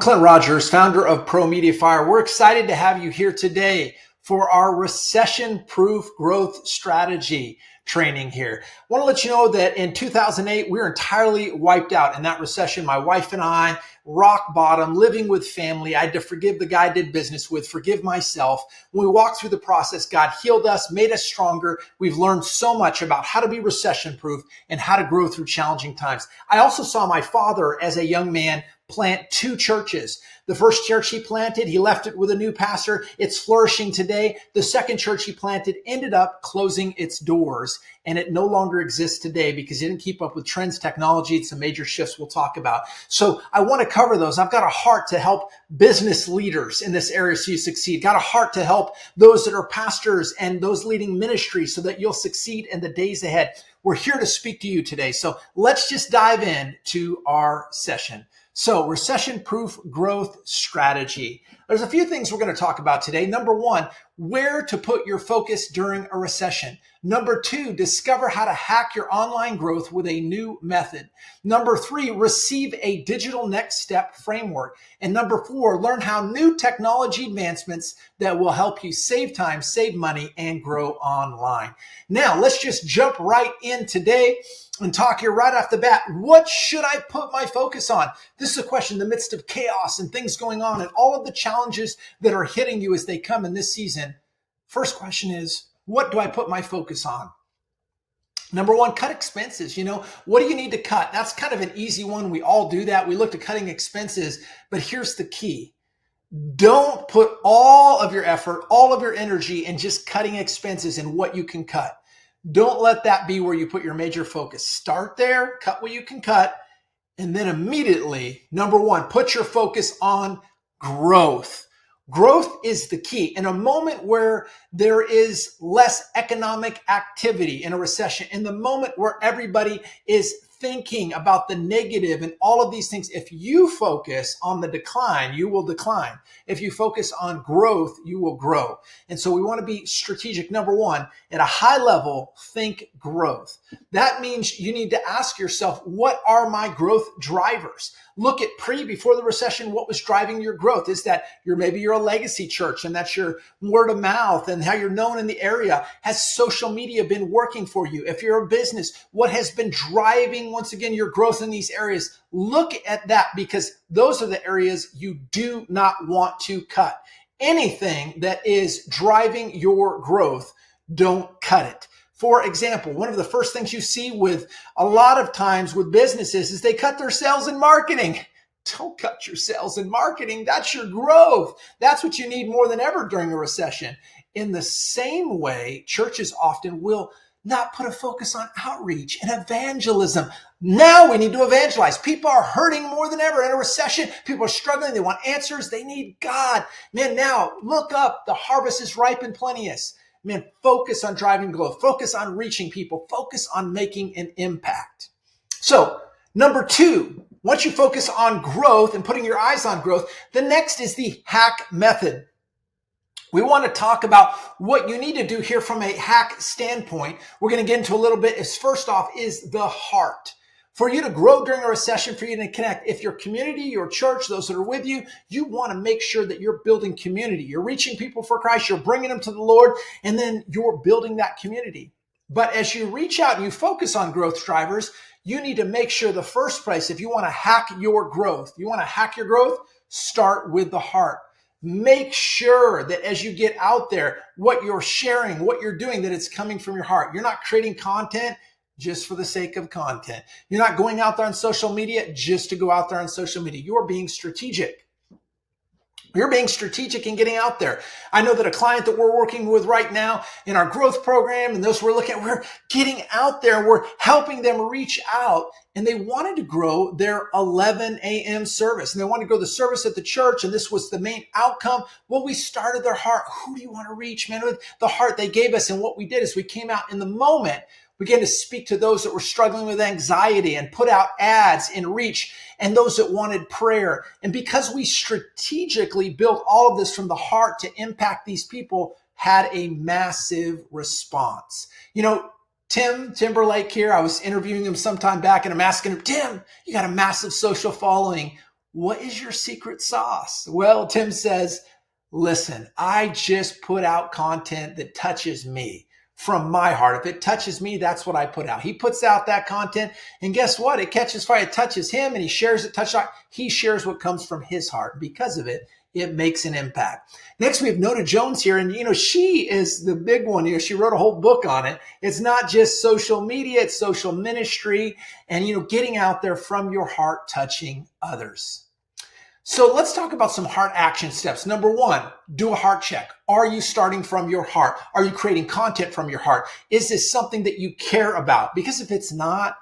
Clint Rogers, founder of Pro Media Fire. We're excited to have you here today for our recession-proof growth strategy training here. I want to let you know that in 2008, we were entirely wiped out in that recession. My wife and I, rock bottom, living with family. I had to forgive the guy I did business with, forgive myself. When we walked through the process, God healed us, made us stronger. We've learned so much about how to be recession-proof and how to grow through challenging times. I also saw my father as a young man plant two churches. The first church he planted, he left it with a new pastor. It's flourishing today. The second church he planted ended up closing its doors, and it no longer exists today because he didn't keep up with trends, technology, and some major shifts we'll talk about. So I want to cover those. I've got a heart to help business leaders in this area so you succeed. Got a heart to help those that are pastors and those leading ministries so that you'll succeed in the days ahead. We're here to speak to you today. So let's just dive in to our session. So recession-proof growth strategy. There's a few things we're going to talk about today. Number one, where to put your focus during a recession. Number two, discover how to hack your online growth with a new method. Number three, receive a digital next step framework. And number four, learn how new technology advancements that will help you save time, save money, and grow online. Now, let's just jump right in today and talk here right off the bat. What should I put my focus on? This is a question in the midst of chaos and things going on and all of the challenges that are hitting you as they come in this season. First question is, what do I put my focus on? Number one, cut expenses. What do you need to cut? That's kind of an easy one. We all do that. We look at cutting expenses, but here's the key. Don't put all of your effort, all of your energy in just cutting expenses and what you can cut. Don't let that be where you put your major focus. Start there, cut what you can cut, and then immediately, number one, put your focus on growth. Growth is the key. In a moment where there is less economic activity in a recession, in the moment where everybody is thinking about the negative and all of these things, if you focus on the decline, you will decline. If you focus on growth, you will grow. And so we want to be strategic. Number one, at a high level, think growth. That means you need to ask yourself, what are my growth drivers? Look at before the recession, what was driving your growth? Is that maybe you're a legacy church and that's your word of mouth and how you're known in the area? Has social media been working for you? If you're a business, what has been driving, once again, your growth in these areas? Look at that because those are the areas you do not want to cut. Anything that is driving your growth, don't cut it. For example, one of the first things you see with a lot of times with businesses is they cut their sales and marketing. Don't cut your sales and marketing. That's your growth. That's what you need more than ever during a recession. In the same way, churches often will not put a focus on outreach and evangelism. Now we need to evangelize. People are hurting more than ever in a recession. People are struggling. They want answers. They need God. Man, now look up. The harvest is ripe and plenteous. Man, focus on driving growth, focus on reaching people, focus on making an impact. So, number two, once you focus on growth and putting your eyes on growth, the next is the hack method. We want to talk about what you need to do here from a hack standpoint. We're going to get into a little bit. First off is the heart. For you to grow during a recession, for you to connect, if your community, your church, those that are with you, you want to make sure that you're building community. You're reaching people for Christ, you're bringing them to the Lord, and then you're building that community. But as you reach out and you focus on growth drivers, you need to make sure the first place, if you want to hack your growth, start with the heart. Make sure that as you get out there, what you're sharing, what you're doing, that it's coming from your heart. You're not creating content just for the sake of content. You're not going out there on social media just to go out there on social media. You're being strategic. You're being strategic in getting out there. I know that a client that we're working with right now in our growth program and those we're looking at, we're getting out there. We're helping them reach out, and they wanted to grow their 11 a.m. service, and they wanted to grow the service at the church, and this was the main outcome. Well, we started their heart. Who do you want to reach, man? With the heart they gave us, and what we did is we came out in the moment. We began to speak to those that were struggling with anxiety and put out ads in reach, and those that wanted prayer. And because we strategically built all of this from the heart to impact these people, had a massive response. Tim Timberlake here, I was interviewing him sometime back, and I'm asking him, Tim, you got a massive social following. What is your secret sauce? Well, Tim says, listen, I just put out content that touches me from my heart. If it touches me, that's what I put out. He puts out that content, and guess what? It catches fire. It touches him, and he shares it. He shares what comes from his heart. Because of it, it makes an impact. Next, we have Nota Jones here, and she is the big one here. She wrote a whole book on it. It's not just social media; it's social ministry, and getting out there from your heart, touching others. So let's talk about some heart action steps. Number one, do a heart check. Are you starting from your heart? Are you creating content from your heart? Is this something that you care about? Because if it's not,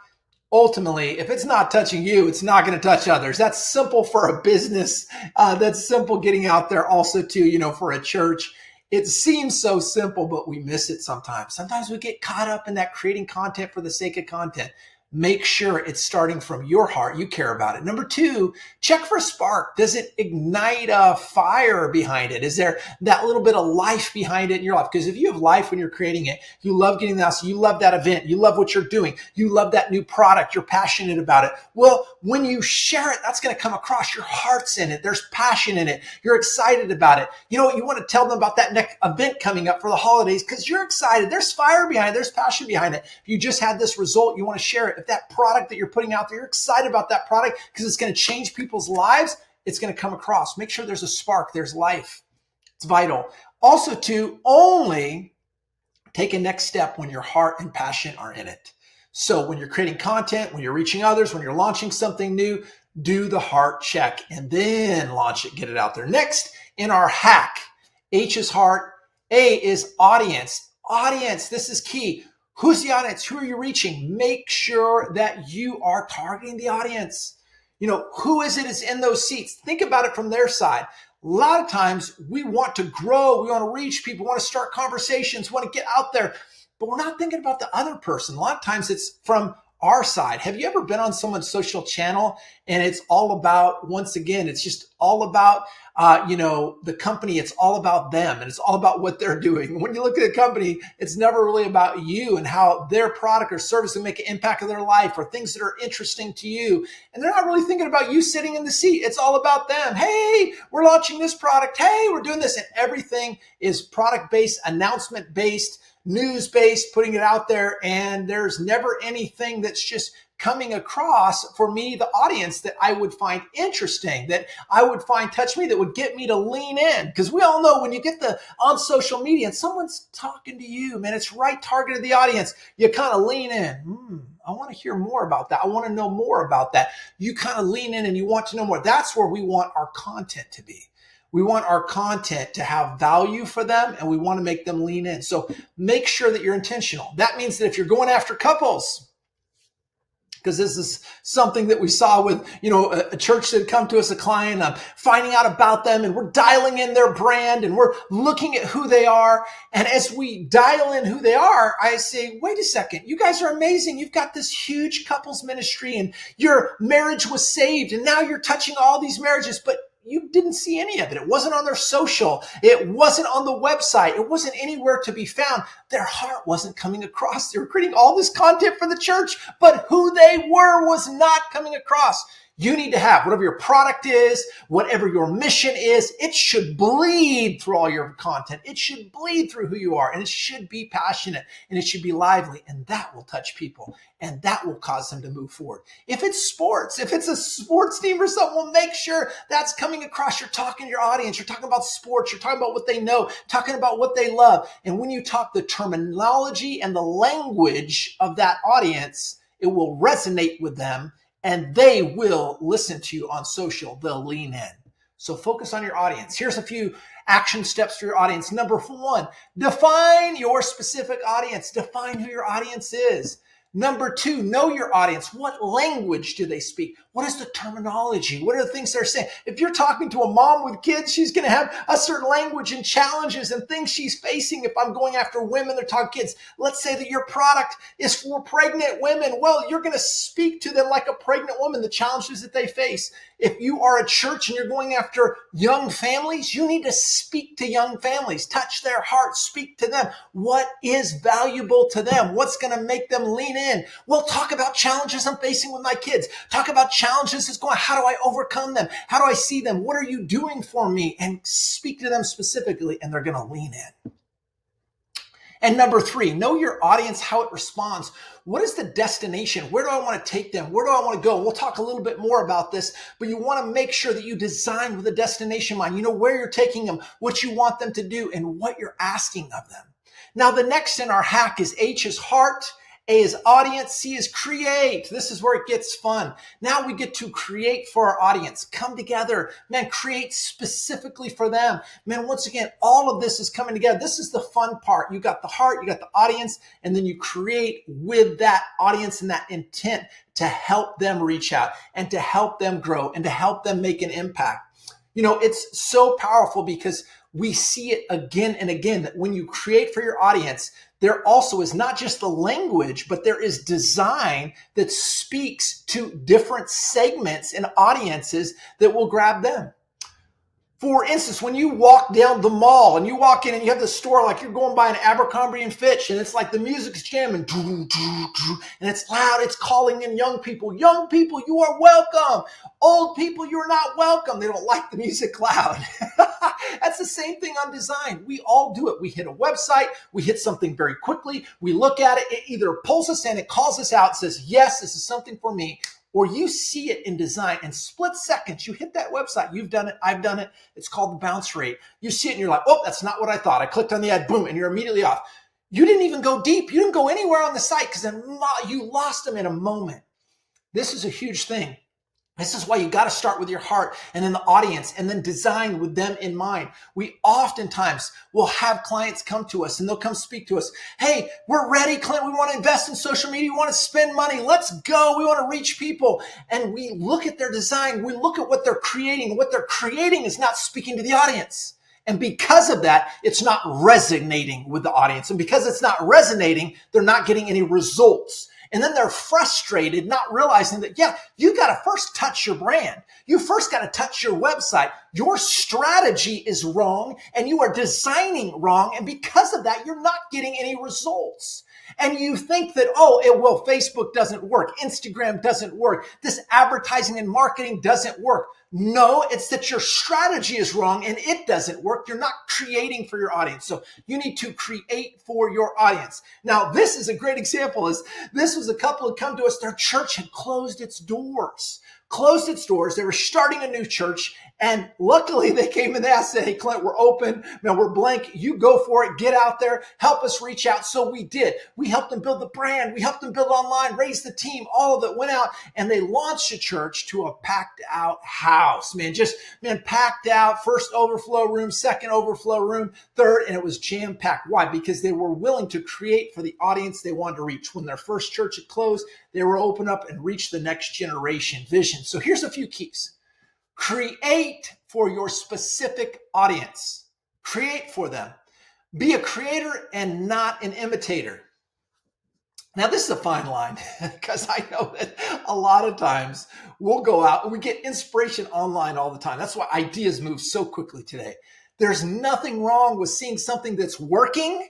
ultimately, if it's not touching you, it's not going to touch others. That's simple for a business. That's simple getting out there also too, for a church. It seems so simple, but we miss it sometimes. Sometimes we get caught up in that creating content for the sake of content. Make sure it's starting from your heart. You care about it. Number two, check for a spark. Does it ignite a fire behind it? Is there that little bit of life behind it in your life? Because if you have life when you're creating it, you love getting that, so you love that event, you love what you're doing, you love that new product, you're passionate about it. Well, when you share it, that's going to come across. Your heart's in it. There's passion in it. You're excited about it. You want to tell them about that next event coming up for the holidays because you're excited. There's fire behind it. There's passion behind it. If you just had this result, you want to share it. If that product that you're putting out there, you're excited about that product because it's going to change people's lives, it's going to come across. Make sure there's a spark, there's life. It's vital. Also, to only take a next step when your heart and passion are in it. So when you're creating content, when you're reaching others, when you're launching something new, do the heart check and then launch it, get it out there. Next, in our hack, H is heart, A is audience. Audience, this is key. Who's the audience? Who are you reaching? Make sure that you are targeting the audience. Who is it is in those seats? Think about it from their side. A lot of times we want to grow. We want to reach people, want to start conversations, want to get out there, but we're not thinking about the other person. A lot of times it's from our side. Have you ever been on someone's social channel and it's all about, once again, it's just all about, the company, it's all about them and it's all about what they're doing. When you look at a company, it's never really about you and how their product or service will make an impact in their life or things that are interesting to you. And they're not really thinking about you sitting in the seat. It's all about them. Hey, we're launching this product. Hey, we're doing this. And everything is product-based, announcement-based, news-based, putting it out there. And there's never anything that's just coming across for me, the audience, that I would find interesting, that I would find touch me, that would get me to lean in. Because we all know when you get on social media and someone's talking to you, man, it's right targeted the audience. You kind of lean in. I want to hear more about that. I want to know more about that. You kind of lean in and you want to know more. That's where we want our content to be. We want our content to have value for them and we want to make them lean in. So make sure that you're intentional. That means that if you're going after couples, because this is something that we saw with, a church that had come to us, a client, finding out about them, and we're dialing in their brand and we're looking at who they are. And as we dial in who they are, I say, wait a second, you guys are amazing. You've got this huge couples ministry and your marriage was saved and now you're touching all these marriages, but you didn't see any of it. It wasn't on their social. It wasn't on the website. It wasn't anywhere to be found. Their heart wasn't coming across. They were creating all this content for the church, but who they were was not coming across. You need to have whatever your product is, whatever your mission is, it should bleed through all your content. It should bleed through who you are, and it should be passionate, and it should be lively, and that will touch people, and that will cause them to move forward. If it's sports, if it's a sports team or something, well, make sure that's coming across. You're talking to your audience. You're talking about sports. You're talking about what they know, talking about what they love. And when you talk the terminology and the language of that audience, it will resonate with them, and they will listen to you on social. They'll lean in. So focus on your audience. Here's a few action steps for your audience. Number one, define your specific audience. Define who your audience is. Number two, know your audience. What language do they speak? What is the terminology? What are the things they're saying? If you're talking to a mom with kids, she's going to have a certain language and challenges and things she's facing. If I'm going after women, they're talking kids. Let's say that your product is for pregnant women. Well, you're going to speak to them like a pregnant woman, the challenges that they face. If you are a church and you're going after young families, you need to speak to young families, touch their hearts, speak to them. What is valuable to them? What's going to make them lean in? Well, talk about challenges I'm facing with my kids. Talk about challenges challenges is going, how do I overcome them? How do I see them? What are you doing for me? And speak to them specifically, and they're going to lean in. And number three, know your audience, how it responds. What is the destination? Where do I want to take them? Where do I want to go? We'll talk a little bit more about this, but you want to make sure that you design with a destination in mind. You know where you're taking them, what you want them to do, and what you're asking of them. Now, the next in our hack is H is heart, A is audience, C is create. This is where it gets fun. Now we get to create for our audience. Come together, man, create specifically for them. Man, once again, all of this is coming together. This is the fun part. You got the heart, you got the audience, and then you create with that audience and that intent to help them reach out and to help them grow and to help them make an impact. You know, it's so powerful because we see it again and again that when you create for your audience, there also is not just the language, but there is design that speaks to different segments and audiences that will grab them. For instance, when you walk down the mall and you walk in and you have the store like you're going by an Abercrombie and Fitch and it's like the music's jamming and it's loud, it's calling in young people. Young people, you are welcome. Old people, you're not welcome. They don't like the music loud. That's the same thing on design. We all do it. We hit a website, we hit something very quickly, we look at it, it either pulls us in, it calls us out, says, yes, this is something for me. Or you see it in design in split seconds. You hit that website. You've done it. I've done it. It's called the bounce rate. You see it and you're like, oh, that's not what I thought. I clicked on the ad, boom, and you're immediately off. You didn't even go deep. You didn't go anywhere on the site because you lost them in a moment. This is a huge thing. This is why you got to start with your heart and then the audience and then design with them in mind. We oftentimes will have clients come to us and they'll come speak to us. Hey, we're ready, Clint. We want to invest in social media. We want to spend money. Let's go. We want to reach people. And we look at their design. We look at what they're creating. What they're creating is not speaking to the audience. And because of that, it's not resonating with the audience. And because it's not resonating, they're not getting any results. And then they're frustrated, not realizing that, yeah, you got to first touch your brand. You first got to touch your website. Your strategy is wrong and you are designing wrong. And because of that, you're not getting any results. And you think that, well, Facebook doesn't work. Instagram doesn't work. This advertising and marketing doesn't work. No, it's that your strategy is wrong and it doesn't work. You're not creating for your audience. So you need to create for your audience. Now, this is a great example. This was a couple who come to us. Their church had closed its doors. They were starting a new church. And luckily they came and they asked, hey, Clint, we're open. Man, we're blank. You go for it. Get out there. Help us reach out. So we did. We helped them build the brand. We helped them build online, raise the team. All of it went out and they launched a church to a packed out house. Packed out. First overflow room, second overflow room, third, and it was jam packed. Why? Because they were willing to create for the audience they wanted to reach. When their first church had closed, they were open up and reach the next generation vision. So here's a few keys. Create for your specific audience. Create for them. Be a creator and not an imitator. Now, this is a fine line because I know that a lot of times we'll go out and we get inspiration online all the time. That's why ideas move so quickly today. There's nothing wrong with seeing something that's working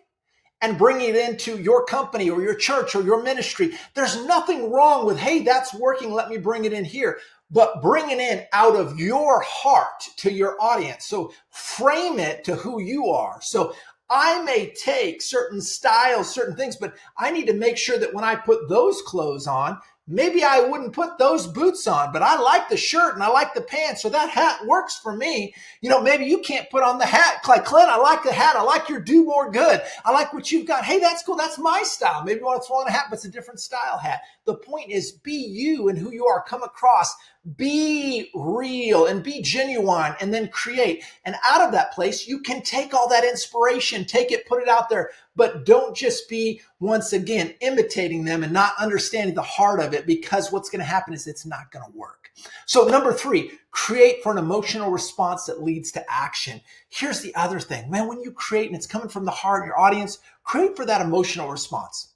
and bringing it into your company or your church or your ministry. There's nothing wrong with, hey, that's working. Let me bring it in here. But bring it in out of your heart to your audience. So frame it to who you are. So I may take certain styles, certain things, but I need to make sure that when I put those clothes on, maybe I wouldn't put those boots on, but I like the shirt and I like the pants. So that hat works for me. You know, maybe you can't put on the hat. Like, Clint, I like the hat. I like your do more good. I like what you've got. Hey, that's cool. That's my style. Maybe you want to throw on a hat, but it's a different style hat. The point is be you and who you are. Come across, be real and be genuine and then create. And out of that place, you can take all that inspiration, take it, put it out there, but don't just be, once again, imitating them and not understanding the heart of it, because what's going to happen is it's not going to work. So number 3, create for an emotional response that leads to action. Here's the other thing, man, when you create and it's coming from the heart, your audience, create for that emotional response.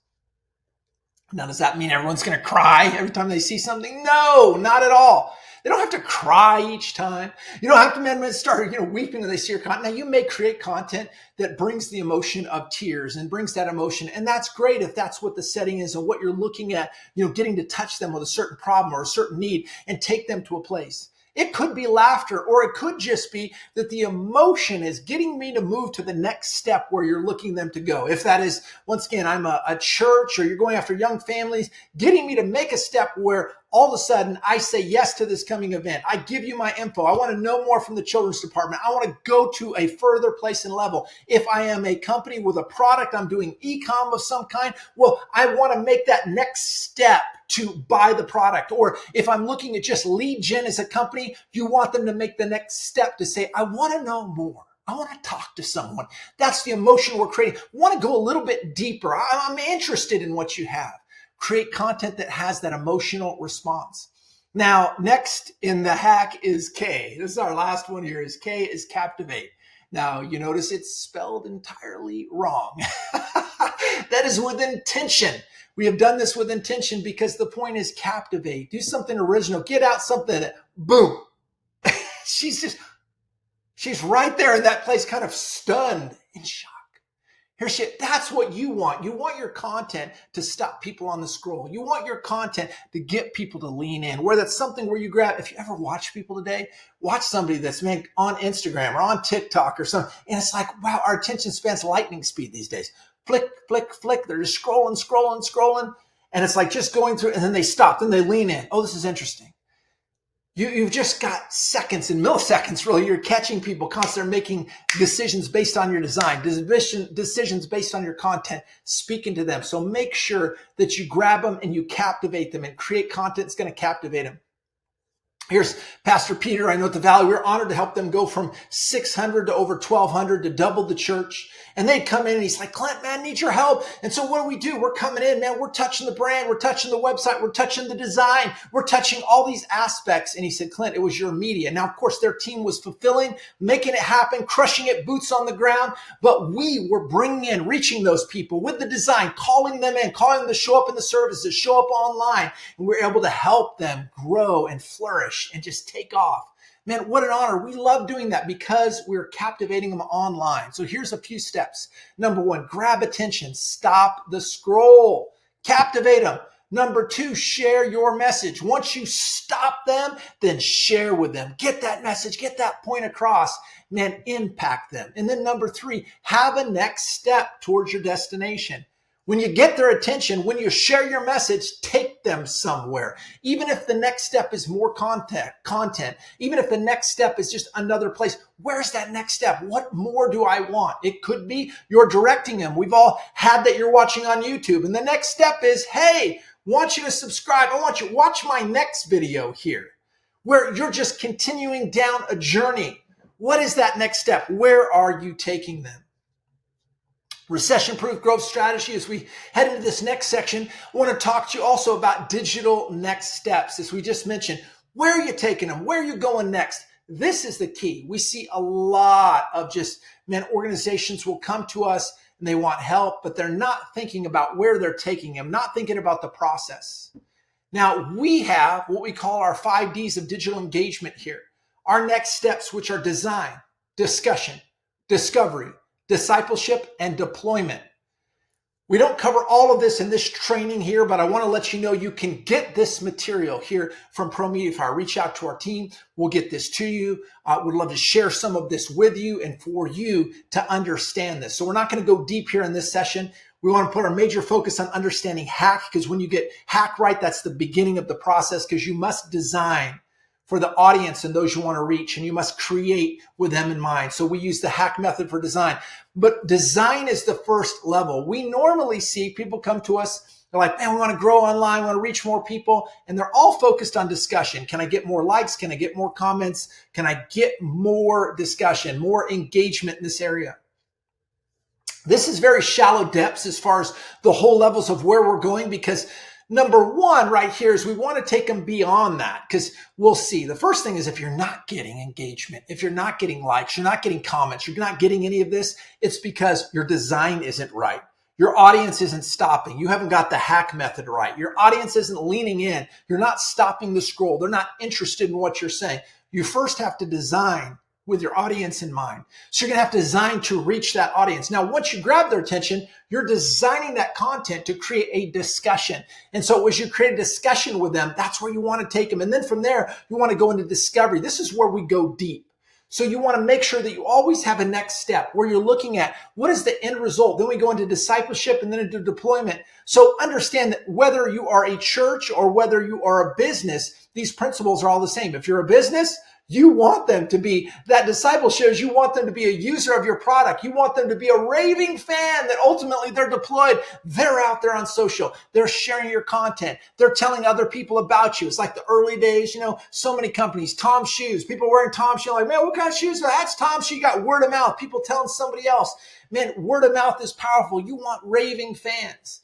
Now, does that mean everyone's going to cry every time they see something? No, not at all. They don't have to cry each time. You don't have to start, weeping when they see your content. Now, you may create content that brings the emotion of tears and brings that emotion. And that's great if that's what the setting is and what you're looking at, getting to touch them with a certain problem or a certain need and take them to a place. It could be laughter, or it could just be that the emotion is getting me to move to the next step where you're looking them to go. If that is, once again, I'm a church, or you're going after young families, getting me to make a step where all of a sudden I say yes to this coming event. I give you my info. I want to know more from the children's department. I want to go to a further place and level. If I am a company with a product, I'm doing e-com of some kind, well, I want to make that next step to buy the product. Or if I'm looking at just lead gen as a company, you want them to make the next step to say, I want to know more. I want to talk to someone. That's the emotion we're creating. I want to go a little bit deeper. I'm interested in what you have. Create content that has that emotional response. Now, next in the hack is K. This is our last one here. Is K is captivate. Now, you notice it's spelled entirely wrong. That is with intention. We have done this with intention because the point is captivate. Do something original. Get out something that, boom. She's right there in that place, kind of stunned in shock. Here's shit. That's what you want. You want your content to stop people on the scroll. You want your content to get people to lean in. Where that's something where you grab, if you ever watch people today, watch somebody that's on Instagram or on TikTok or something. And it's like, wow, our attention span's lightning speed these days. Flick, flick, flick. They're just scrolling. And it's like just going through, and then they stop, then they lean in. Oh, this is interesting. You've just got seconds and milliseconds, really. You're catching people constantly making decisions based on your design, decisions based on your content, speaking to them. So make sure that you grab them and you captivate them and create content that's going to captivate them. Here's Pastor Peter. I know at the Valley, we're honored to help them go from 600 to over 1,200 to double the church. And they'd come in and he's like, Clint, man, need your help. And so what do? We're coming in, man. We're touching the brand. We're touching the website. We're touching the design. We're touching all these aspects. And he said, Clint, it was your media. Now, of course, their team was fulfilling, making it happen, crushing it, boots on the ground. But we were bringing in, reaching those people with the design, calling them in, calling them to show up in the services, show up online. And we're able to help them grow and flourish and just take off. Man, what an honor. We love doing that because we're captivating them online. So here's a few steps. Number one, grab attention. Stop the scroll. Captivate them. Number two, share your message. Once you stop them, then share with them. Get that message, get that point across, man, impact them. And then number three, have a next step towards your destination. When you get their attention, when you share your message, take them somewhere. Even if the next step is more content, even if the next step is just another place, where's that next step? What more do I want? It could be you're directing them. We've all had that you're watching on YouTube. And the next step is, hey, want you to subscribe. I want you to watch my next video here, where you're just continuing down a journey. What is that next step? Where are you taking them? Recession-proof growth strategy. As we head into this next section, I want to talk to you also about digital next steps. As we just mentioned, where are you taking them? Where are you going next? This is the key. We see a lot of organizations will come to us and they want help, but they're not thinking about where they're taking them, not thinking about the process. Now, we have what we call our 5 Ds of digital engagement here. Our next steps, which are design, discussion, discovery, discipleship, and deployment. We don't cover all of this in this training here, but I want to let you know you can get this material here from ProMediaFire. Reach out to our team. We'll get this to you. We'd love to share some of this with you and for you to understand this. So we're not going to go deep here in this session. We want to put our major focus on understanding hack, because when you get hack right, that's the beginning of the process, because you must design for the audience and those you want to reach, and you must create with them in mind. So we use the hack method for design. But design is the first level. We normally see people come to us, they're like, man, we want to grow online, we want to reach more people, and they're all focused on discussion. Can I get more likes? Can I get more comments? Can I get more discussion, more engagement in this area? This is very shallow depths as far as the whole levels of where we're going, because number one right here is we want to take them beyond that, because we'll see. The first thing is, if you're not getting engagement, if you're not getting likes, you're not getting comments, you're not getting any of this, it's because your design isn't right. Your audience isn't stopping. You haven't got the hack method right. Your audience isn't leaning in. You're not stopping the scroll. They're not interested in what you're saying. You first have to design with your audience in mind. So you're going to have to design to reach that audience. Now, once you grab their attention, you're designing that content to create a discussion. And so as you create a discussion with them, that's where you want to take them. And then from there, you want to go into discovery. This is where we go deep. So you want to make sure that you always have a next step where you're looking at what is the end result. Then we go into discipleship and then into deployment. So understand that whether you are a church or whether you are a business, these principles are all the same. If you're a business, you want them to be, that discipleship is you want them to be a user of your product. You want them to be a raving fan that ultimately they're deployed. They're out there on social. They're sharing your content. They're telling other people about you. It's like the early days, so many companies, Tom's shoes, people wearing Tom's shoes, like, man, what kind of shoes are that? That's Tom's shoes. You got word of mouth, people telling somebody else. Man, word of mouth is powerful. You want raving fans.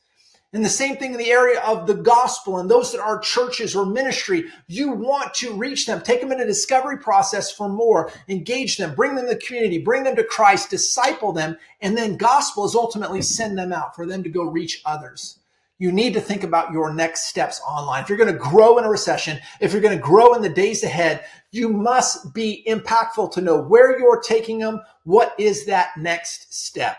And the same thing in the area of the gospel and those that are churches or ministry, you want to reach them, take them in a discovery process for more, engage them, bring them to the community, bring them to Christ, disciple them, and then gospel is ultimately send them out for them to go reach others. You need to think about your next steps online. If you're going to grow in a recession, if you're going to grow in the days ahead, you must be impactful to know where you're taking them. What is that next step?